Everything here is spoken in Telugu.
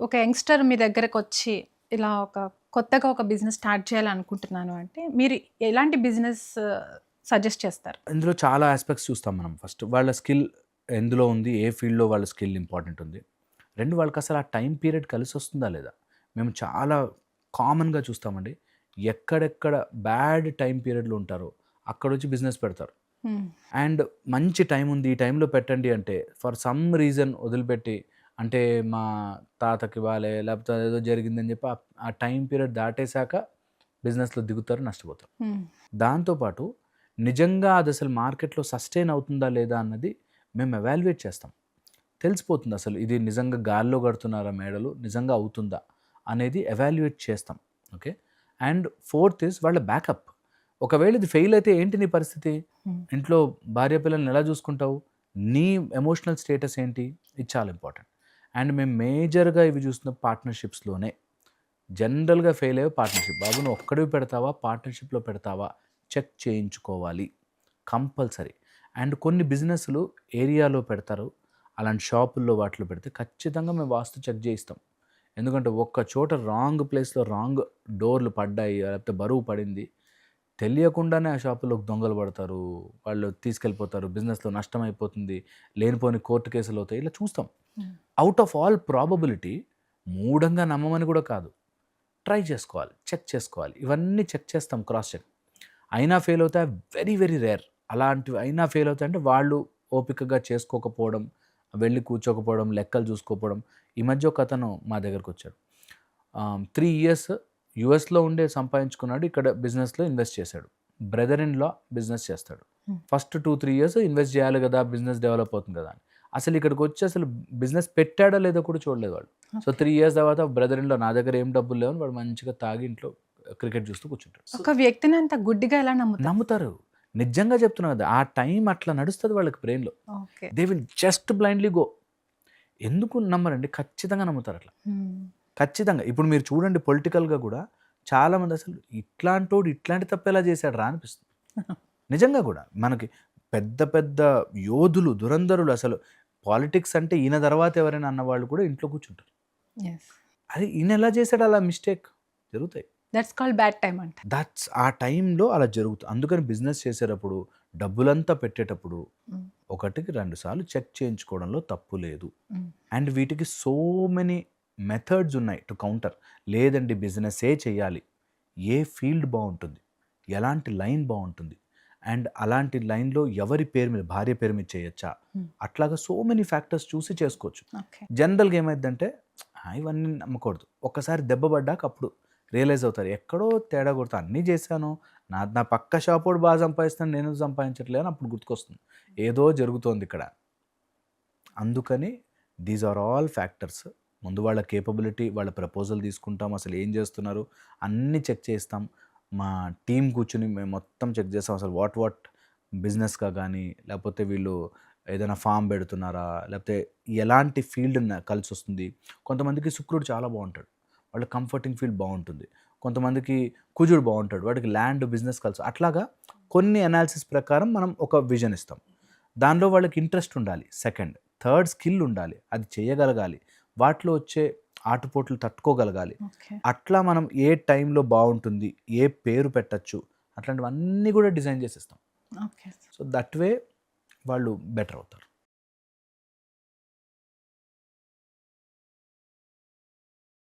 ఒక యంగ్‌స్టర్ మీ దగ్గరకొచ్చి ఇలా కొత్తగా ఒక బిజినెస్ స్టార్ట్ చేయాలనుకుంటున్నాను అంటే, మీరు ఎలాంటి బిజినెస్ సజెస్ట్ చేస్తారు? ఇందులో చాలా ఆస్పెక్ట్స్ చూస్తాం మనం. ఫస్ట్ వాళ్ళ స్కిల్ ఎందులో ఉంది? ఏ ఫీల్డ్‌లో వాళ్ళ స్కిల్ ఇంపార్టెంట్ ఉంది? 2 వాళ్ళకసలు ఆ టైమ్ పీరియడ్ కలిసొస్తుందా లేదా? మేము చాలా కామన్‌గా చూస్తామండి. ఎక్కడెక్కడ బ్యాడ్ టైమ్ పీరియడ్‌లో ఉంటారో అక్కడొచ్చి బిజినెస్ పెడతారు. హ్మ్. అండ్ మంచి టైం ఉంది. ఈ టైంలో పెట్టండి అంటే ఫర్ సమ్ రీజన్ వదిలిపెట్టి అంటే మా తాతకి బాలే లేకపోతే అదేదో జరిగిందని చెప్పి ఆ టైమ్ పీరియడ్ దాటేసాక బిజినెస్‌లో దిగుతారు, నష్టపోతారు. హ్మ్. దాంతో పాటు నిజంగా అదసలు మార్కెట్‌లో సస్టైన్ అవుతుందా లేదా అన్నది మేము ఎవాల్యుయేట్ చేస్తాం. తెలిసిపోతుంది అసలు ఇది నిజంగా గాల్లో కడుతున్నారా మేడలు? నిజంగా అవుతుందా? అనేది ఎవాల్యుయేట్ చేస్తాం. ఓకే. అండ్ ఫోర్త్ ఈజ్ వాళ్ళ బ్యాకప్. ఒకవేళ ఇది ఫెయిల్ అయితే ఏంటి నీ పరిస్థితి? హ్మ్. ఇంట్లో భార్య పిల్లల్ని ఎలా చూసుకుంటావు? నీ ఎమోషనల్ స్టేటస్ ఏంటి? ఇది చాలా ఇంపార్టెంట్. అండ్ మేము మేజర్‌గా ఇవి చూస్తున్న పార్ట్నర్‌షిప్స్‌లోనే. జనరల్‌గా ఫెయిల్ అయ్యే పార్ట్నర్‌షిప్. బాబు నువ్వు ఒక్కడివి పెడతావా? పార్ట్నర్‌షిప్‌లో పెడతావా? చెక్ చేయించుకోవాలి. కంపల్సరీ. అండ్ కొన్ని బిజినెస్‌లు ఏరియాలో పెడతారు. అలాంటి షాపుల్లో వాటిలో పెడితే ఖచ్చితంగా మేము వాస్తు చెక్ చేయిస్తాం. ఎందుకంటే ఒక్క చోట రాంగ్ ప్లేస్‌లో రాంగ్ డోర్‌లు పడ్డాయి. లేకపోతే బరువు పడింది. తెలియకుండానే ఆ షాపులోకి దొంగలు పడతారు. వాళ్ళు తీసుకెళ్ళిపోతారు. బిజినెస్‌లో నష్టమైపోతుంది. లేనిపోని కోర్ట్ కేసులవుతాయి. ఇలా చూస్తాం. హ్మ్. ఔట్ ఆఫ్ ఆల్ ప్రాబబిలిటీ మూఢంగా నమ్మమని కూడా కాదు. ట్రై చేసుకోవాలి. చెక్ చేసుకోవాలి. ఇవన్నీ చెక్ చేస్తాం క్రాస్ చెక్. అయినా ఫెయిల్ అవుతాయి. Very, very rare. అలాంటివి అయినా ఫెయిల్ అవుతాయంటే వాళ్ళు ఓపికగా చేసుకోకపోవడం, వెళ్లి కూర్చోకపోవడం, లెక్కలు చూసుకోకపోవడం. ఈ మధ్య ఒకతను మా దగ్గరకొచ్చాడు. 3 ఇయర్స్ యూఎస్‌లో ఉండే సంపాదించుకున్నాడు. ఇక్కడ బిజినెస్‌లో ఇన్వెస్ట్ చేశాడు. బ్రదర్ ఇన్ లా బిజినెస్ చేస్తాడు. హ్మ్. ఫస్ట్ 2, 3 ఇయర్స్ ఇన్వెస్ట్ చేయాలి గదా! బిజినెస్ డెవలప్ అవుతుంది గదా! అని. అసలు ఇక్కడికొచ్చి అసలు బిజినెస్ పెట్టాడో లేదో కూడా చూడలేదు వాళ్ళు. So, okay. 3 ఇయర్స్ తర్వాత బ్రదర్ ఇన్ లా నా దగ్గర ఏం డబ్బులు లేవని వాడు మంచిగా తాగి ఇంట్లో క్రికెట్ చూస్తూ కూర్చుంటాడు. ఒక వ్యక్తిని అంత గుడ్డిగా ఎలా నమ్ముతారు? నమ్ముతారు. నిజంగా చెప్తున్నా కదా! ఆ టైం అట్లా నడుస్తది వాళ్ళకి బ్రెయిన్‌లో. Okay. They will just blindly go. ఎందుకు నమ్మరండి? ఖచ్చితంగా నమ్ముతారట్లా. హ్మ్. ఖచ్చితంగా. ఇప్పుడు మీరు చూడండి పొలిటికల్‌గా గూడా చాలామంది అసలు ఇట్లాంటోడు ఇట్లాంటి తప్పెలా చేశాడురా అనిపిస్తుంది. నిజంగా గూడా. మనకి పెద్ద పెద్ద యోధులు, దురంధరులు అసలు పాలిటిక్స్ అంటే ఈయన తర్వాత ఎవరైనా అన్నవాళ్ళు కూడా ఇంట్లో కూర్చుంటారు. యెస్. అరే! ఈయనెలా చేసాడు అలా మిస్టేక్? జరుగుతాయి. దట్స్ కాల్డ్ బ్యాడ్ టైమ్ అంటారు. ఆ టైంలో అలా జరుగుతుంది. అందుకని బిజినెస్ చేసేటప్పుడు, డబ్బులంతా పెట్టేటప్పుడు హ్మ్. ఒకటికి 2 సార్లు చెక్ చేయించుకోవడంలో తప్పు లేదు. హ్మ్. అండ్ వీటికి సో మెనీ మెథడ్స్ ఉన్నాయి టు కౌంటర్. లేదండి బిజినెస్సే చేయాలి. ఏ ఫీల్డ్ బావుంటుంది? ఎలాంటి లైన్ బావుంటుంది? అండ్ అలాంటి లైన్‌లో ఎవరి పేరు మీద భార్య పేరు మీద చేయొచ్చా? హ్మ్. అట్లాగా సో మెనీ ఫ్యాక్టర్స్ చూసి చేసుకోవచ్చు. ఓకే. జనరల్‌గా ఏమైద్దంటే ఇవన్నీ నమ్మకూడదు. ఒక్కసారి దెబ్బ పడ్డాక అప్పుడు రియలైజ్ అవుతారు. ఎక్కడో తేడా కొడతా అన్నీ చేశాను. నా పక్క షాపోడు బాగా సంపాదిస్తున్నాడు నేను సంపాదించట్లేదు అని అప్పుడు గుర్తుకొస్తుంది. ఏదో జరుగుతోందిక్కడ. అందుకని దీస్ ఆర్ ఆల్ ఫ్యాక్టర్స్. ముందు వాళ్ళ కేపబిలిటీ, వాళ్ళ ప్రపోజల్ తీసుకుంటాం. అసలు ఏం చేస్తున్నారు? అన్నీ చెక్ చేస్తాం. మా టీమ్ కూర్చొని మేము మొత్తం చెక్ చేస్తాం. అసలు వాట్ బిజినెస్‌గా గానీ, లేకపోతే వీళ్ళు ఏదైనా ఫార్మ్ పెడుతున్నారా? లేకపోతే ఎలాంటి ఫీల్డ్ కలిసొస్తుంది? కొంతమందికి శుక్రుడు చాలా బావుంటాడు. వాళ్ళ కంఫర్టింగ్ ఫీల్డ్ బావుంటుంది. కొంతమందికి కుజుడు బావుంటాడు. వాడికి ల్యాండ్, బిజినెస్ కలిసి అట్లాగా కొన్ని అనాలిసిస్ ప్రకారం మనం ఒక విజన్ ఇస్తాం. దానిలో వాళ్ళకి ఇంట్రెస్ట్ ఉండాలి. సెకండ్. థర్డ్ స్కిల్ ఉండాలి. అది చేయగలగాలి. వాటిలో వచ్చే ఆటుపోట్లు తట్టుకోగలగాలి. ఓకే. అట్లా మనం ఏ టైంలో బావుంటుంది, ఏ పేరు పెట్టొచ్చు, అట్లాంటివన్నీ గూడా డిజైన్ జేసిస్తాం. ఓకే. సో, దట్ వే వాళ్ళు బెటర్ అవుతారు.